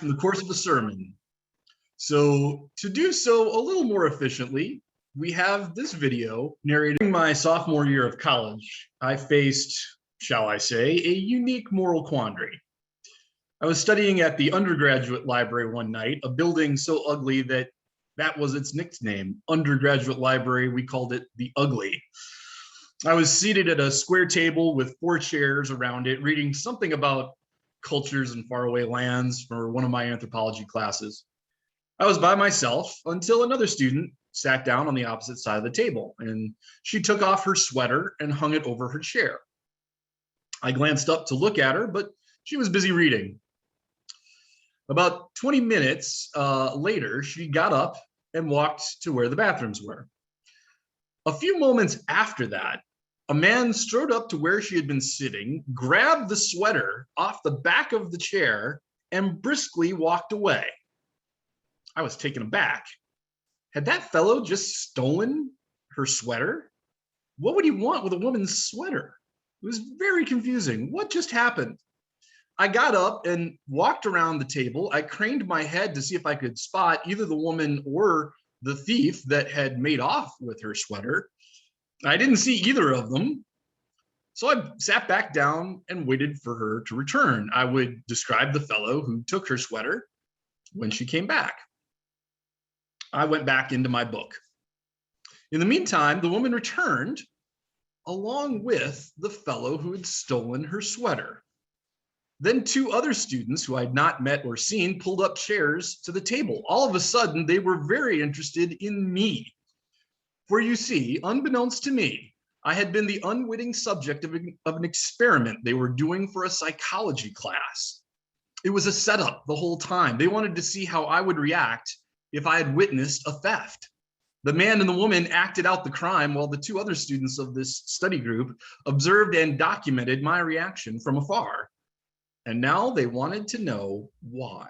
in the course of a sermon. So to do so a little more efficiently, we have this video narrating my sophomore year of college. I faced, shall I say, a unique moral quandary. I was studying at the undergraduate library one night, a building so ugly that was its nickname, undergraduate library. We called it the Ugly. I was seated at a square table with 4 chairs around it, reading something about cultures and faraway lands for one of my anthropology classes. I was by myself until another student sat down on the opposite side of the table, and she took off her sweater and hung it over her chair. I glanced up to look at her, but she was busy reading. About 20 minutes later, she got up and walked to where the bathrooms were. A few moments after that, a man strode up to where she had been sitting, grabbed the sweater off the back of the chair, and briskly walked away. I was taken aback. Had that fellow just stolen her sweater? What would he want with a woman's sweater? It was very confusing. What just happened? I got up and walked around the table. I craned my head to see if I could spot either the woman or the thief that had made off with her sweater. I didn't see either of them. So I sat back down and waited for her to return. I would describe the fellow who took her sweater when she came back. I went back into my book. In the meantime, the woman returned along with the fellow who had stolen her sweater. Then 2 other students who I had not met or seen pulled up chairs to the table. All of a sudden, they were very interested in me. For you see, unbeknownst to me, I had been the unwitting subject of an experiment they were doing for a psychology class. It was a setup the whole time. They wanted to see how I would react if I had witnessed a theft. The man and the woman acted out the crime while the 2 other students of this study group observed and documented my reaction from afar. And now they wanted to know why.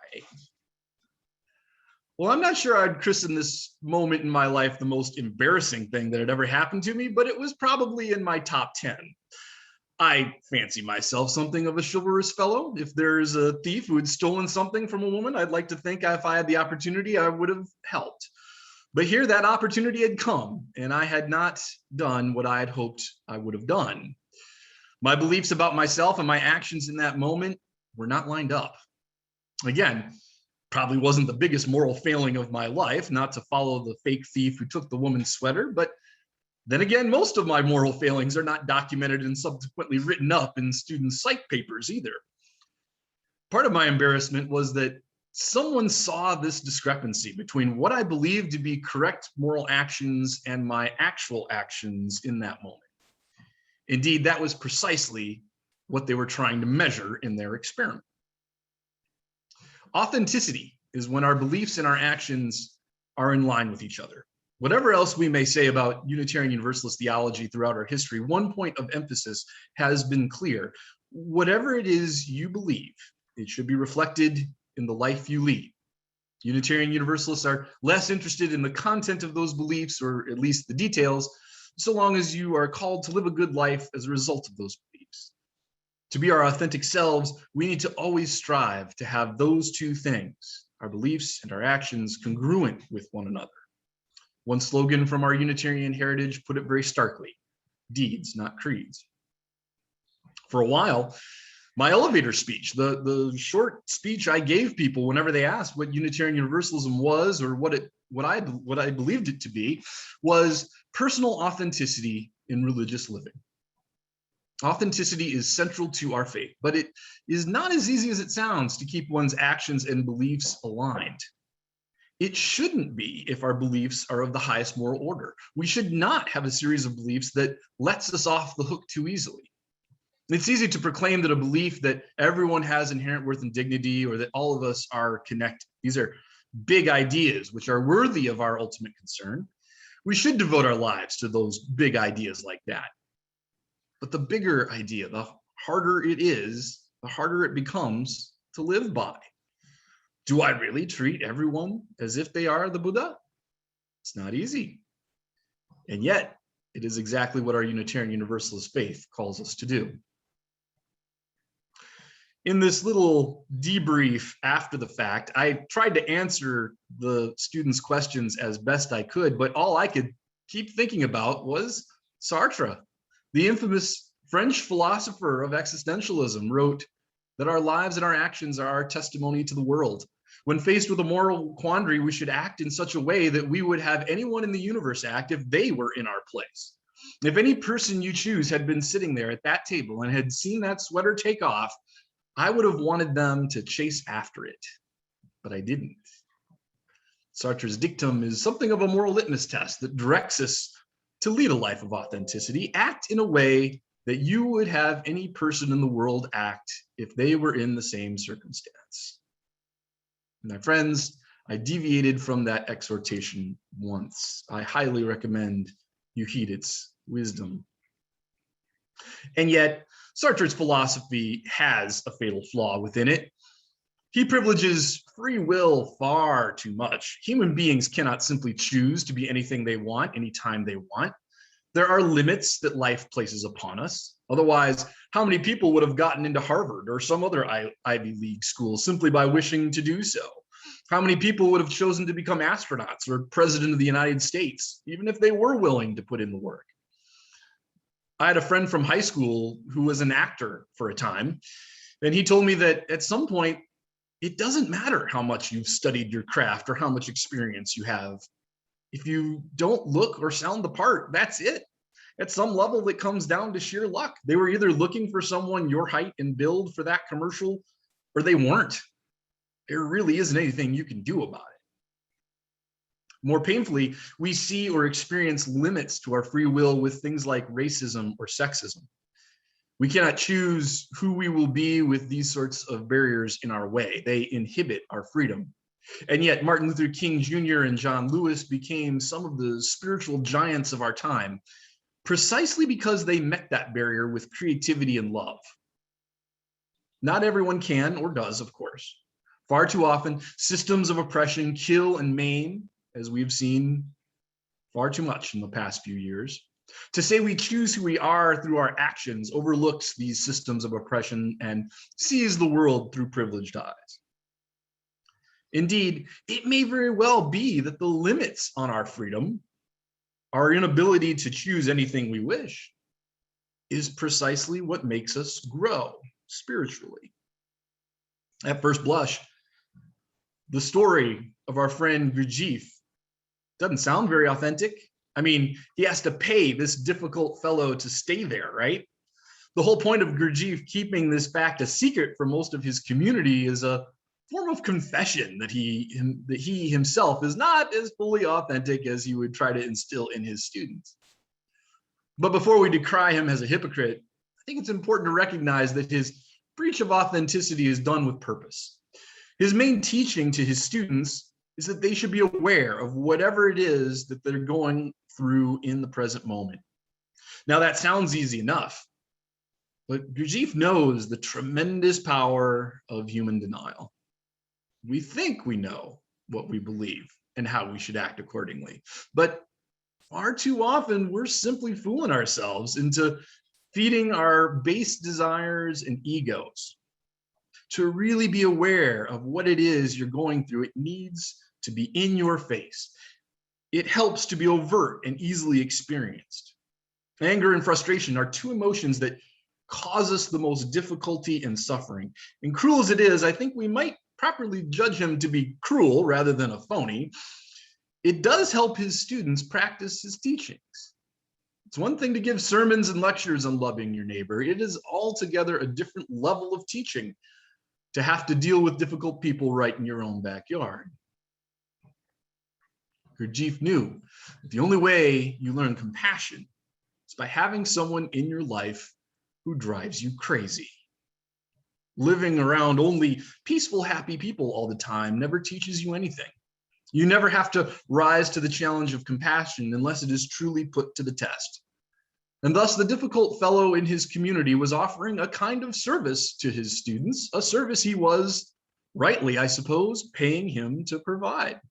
Well, I'm not sure I'd christen this moment in my life the most embarrassing thing that had ever happened to me, but it was probably in my top 10. I fancy myself something of a chivalrous fellow. If there's a thief who had stolen something from a woman, I'd like to think if I had the opportunity, I would have helped. But here that opportunity had come, and I had not done what I had hoped I would have done. My beliefs about myself and my actions in that moment were not lined up. Again, probably wasn't the biggest moral failing of my life, not to follow the fake thief who took the woman's sweater, but then again, most of my moral failings are not documented and subsequently written up in student psych papers either. Part of my embarrassment was that someone saw this discrepancy between what I believed to be correct moral actions and my actual actions in that moment. Indeed, that was precisely what they were trying to measure in their experiment. Authenticity is when our beliefs and our actions are in line with each other. Whatever else we may say about Unitarian Universalist theology throughout our history, one point of emphasis has been clear. Whatever it is you believe, it should be reflected in the life you lead. Unitarian Universalists are less interested in the content of those beliefs, or at least the details, so long as you are called to live a good life as a result of those beliefs. To be our authentic selves, we need to always strive to have those 2 things, our beliefs and our actions, congruent with one another. One slogan from our Unitarian heritage put it very starkly: deeds, not creeds. For a while, my elevator speech, the short speech I gave people whenever they asked what Unitarian Universalism was or what I believed it to be, was personal authenticity in religious living. Authenticity is central to our faith, but it is not as easy as it sounds to keep one's actions and beliefs aligned. It shouldn't be if our beliefs are of the highest moral order. We should not have a series of beliefs that lets us off the hook too easily. It's easy to proclaim that a belief that everyone has inherent worth and dignity, or that all of us are connected. These are big ideas which are worthy of our ultimate concern. We should devote our lives to those big ideas like that. But the bigger idea, the harder it is, the harder it becomes to live by. Do I really treat everyone as if they are the Buddha? It's not easy. And yet, it is exactly what our Unitarian Universalist faith calls us to do. In this little debrief after the fact, I tried to answer the students' questions as best I could, but all I could keep thinking about was Sartre. The infamous French philosopher of existentialism wrote that our lives and our actions are our testimony to the world. When faced with a moral quandary, we should act in such a way that we would have anyone in the universe act if they were in our place. If any person you choose had been sitting there at that table and had seen that sweater take off, I would have wanted them to chase after it, but I didn't. Sartre's dictum is something of a moral litmus test that directs us to lead a life of authenticity. Act in a way that you would have any person in the world act if they were in the same circumstance. My friends, I deviated from that exhortation once. I highly recommend you heed its wisdom. And yet, Sartre's philosophy has a fatal flaw within it. He privileges free will far too much. Human beings cannot simply choose to be anything they want, anytime they want. There are limits that life places upon us. Otherwise, how many people would have gotten into Harvard or some other Ivy League school simply by wishing to do so? How many people would have chosen to become astronauts or president of the United States, even if they were willing to put in the work? I had a friend from high school who was an actor for a time, and he told me that at some point, it doesn't matter how much you've studied your craft or how much experience you have. If you don't look or sound the part, that's it. At some level, it comes down to sheer luck. They were either looking for someone your height and build for that commercial, or they weren't. There really isn't anything you can do about it. More painfully, we see or experience limits to our free will with things like racism or sexism. We cannot choose who we will be with these sorts of barriers in our way. They inhibit our freedom. And yet Martin Luther King Jr. and John Lewis became some of the spiritual giants of our time, precisely because they met that barrier with creativity and love. Not everyone can or does, of course. Far too often, systems of oppression kill and maim, as we've seen far too much in the past few years. To say we choose who we are through our actions overlooks these systems of oppression and sees the world through privileged eyes. Indeed, it may very well be that the limits on our freedom, our inability to choose anything we wish, is precisely what makes us grow spiritually. At first blush, the story of our friend Gurdjieff doesn't sound very authentic. I mean, he has to pay this difficult fellow to stay there, right? The whole point of Gurdjieff keeping this fact a secret for most of his community is a form of confession that he himself is not as fully authentic as he would try to instill in his students. But before we decry him as a hypocrite, I think it's important to recognize that his breach of authenticity is done with purpose. His main teaching to his students is that they should be aware of whatever it is that they're going through in the present moment. Now, that sounds easy enough, but Gurdjieff knows the tremendous power of human denial. We think we know what we believe and how we should act accordingly, but far too often we're simply fooling ourselves into feeding our base desires and egos. To really be aware of what it is you're going through, it needs to be in your face. It helps to be overt and easily experienced. Anger and frustration are two emotions that cause us the most difficulty and suffering. And cruel as it is, I think we might properly judge him to be cruel rather than a phony. It does help his students practice his teachings. It's one thing to give sermons and lectures on loving your neighbor. It is altogether a different level of teaching to have to deal with difficult people right in your own backyard. Gurdjieff knew that the only way you learn compassion is by having someone in your life who drives you crazy. Living around only peaceful, happy people all the time never teaches you anything. You never have to rise to the challenge of compassion unless it is truly put to the test. And thus, the difficult fellow in his community was offering a kind of service to his students, a service he was, rightly, I suppose, paying him to provide.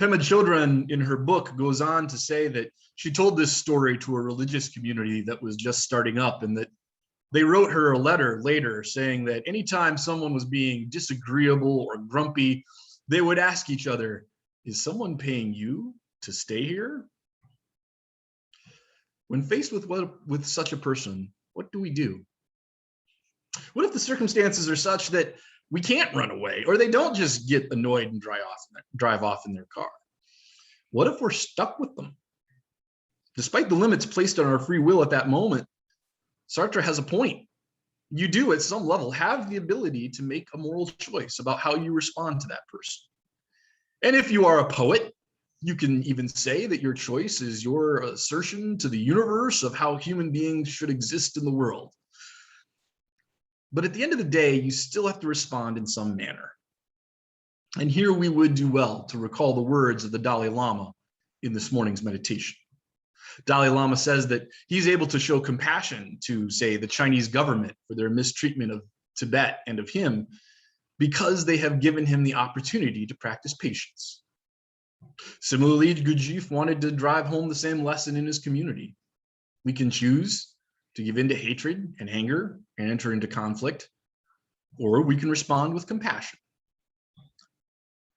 Pema Chodron, in her book, goes on to say that she told this story to a religious community that was just starting up, and that They wrote her a letter later saying that anytime someone was being disagreeable or grumpy, they would ask each other, "Is someone paying you to stay here?" When faced with such a person, what do we do? What if the circumstances are such that we can't run away, or they don't just get annoyed and drive off in their car? What if we're stuck with them? Despite the limits placed on our free will at that moment, Sartre has a point. You do, at some level, have the ability to make a moral choice about how you respond to that person. And if you are a poet, you can even say that your choice is your assertion to the universe of how human beings should exist in the world. But at the end of the day, you still have to respond in some manner. And here we would do well to recall the words of the Dalai Lama in this morning's meditation. Dalai Lama says that he's able to show compassion to, say, the Chinese government for their mistreatment of Tibet and of him, because they have given him the opportunity to practice patience. Similarly, Gurdjieff wanted to drive home the same lesson in his community. We can choose to give in to hatred and anger and enter into conflict, or we can respond with compassion.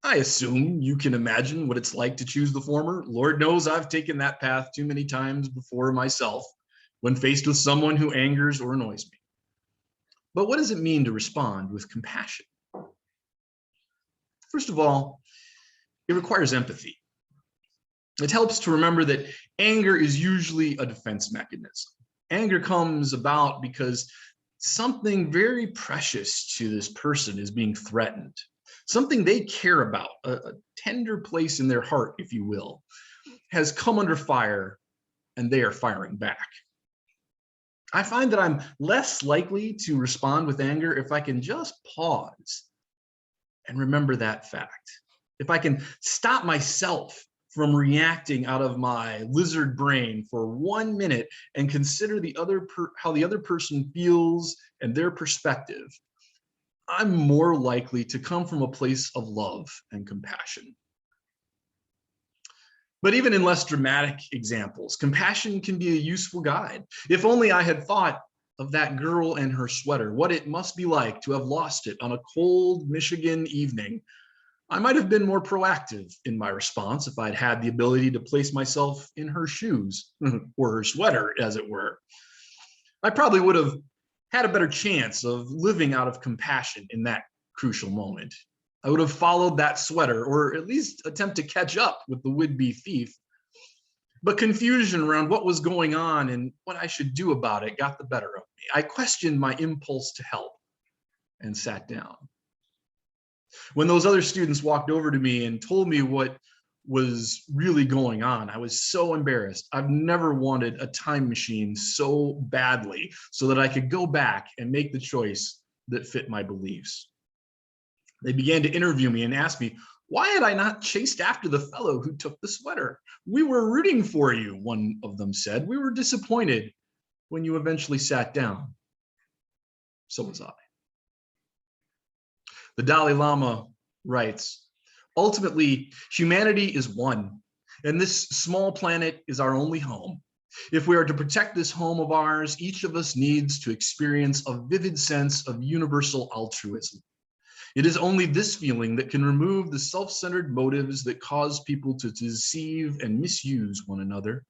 I assume you can imagine what it's like to choose the former. Lord knows I've taken that path too many times before myself when faced with someone who angers or annoys me. But what does it mean to respond with compassion? First of all, it requires empathy. It helps to remember that anger is usually a defense mechanism. Anger comes about because something very precious to this person is being threatened. Something they care about, a tender place in their heart, if you will, has come under fire and they are firing back. I find that I'm less likely to respond with anger if I can just pause and remember that fact. If I can stop myself from reacting out of my lizard brain for 1 minute and consider how the other person feels and their perspective, I'm more likely to come from a place of love and compassion. But even in less dramatic examples, compassion can be a useful guide. If only I had thought of that girl and her sweater, what it must be like to have lost it on a cold Michigan evening, I might have been more proactive in my response if I'd had the ability to place myself in her shoes, or her sweater, as it were. I probably would have had a better chance of living out of compassion in that crucial moment. I would have followed that sweater, or at least attempt to catch up with the would-be thief. But confusion around what was going on and what I should do about it got the better of me. I questioned my impulse to help and sat down. When those other students walked over to me and told me what was really going on, I was so embarrassed. I've never wanted a time machine so badly so that I could go back and make the choice that fit my beliefs. They began to interview me and ask me, why had I not chased after the fellow who took the sweater? We were rooting for you, one of them said. We were disappointed when you eventually sat down. So was I. The Dalai Lama writes, ultimately, humanity is one, and this small planet is our only home. If we are to protect this home of ours, each of us needs to experience a vivid sense of universal altruism. It is only this feeling that can remove the self-centered motives that cause people to deceive and misuse one another.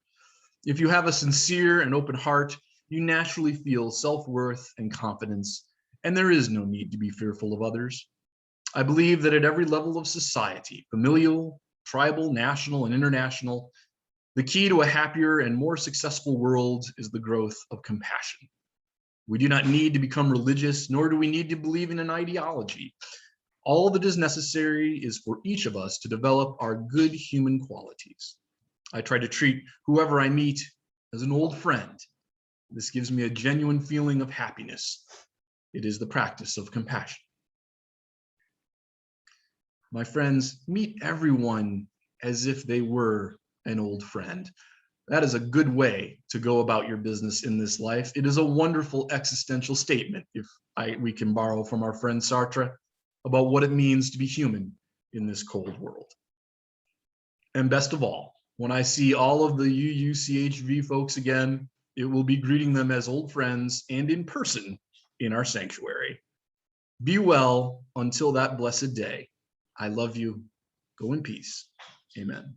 If you have a sincere and open heart, you naturally feel self-worth and confidence, and there is no need to be fearful of others. I believe that at every level of society, familial, tribal, national, and international, the key to a happier and more successful world is the growth of compassion. We do not need to become religious, nor do we need to believe in an ideology. All that is necessary is for each of us to develop our good human qualities. I try to treat whoever I meet as an old friend. This gives me a genuine feeling of happiness. It is the practice of compassion. My friends, meet everyone as if they were an old friend. That is a good way to go about your business in this life. It is a wonderful existential statement, if we can borrow from our friend Sartre, about what it means to be human in this cold world. And best of all, when I see all of the UUCHV folks again it will be greeting them as old friends and in person in our sanctuary. Be well until that blessed day. I love you. Go in peace. Amen.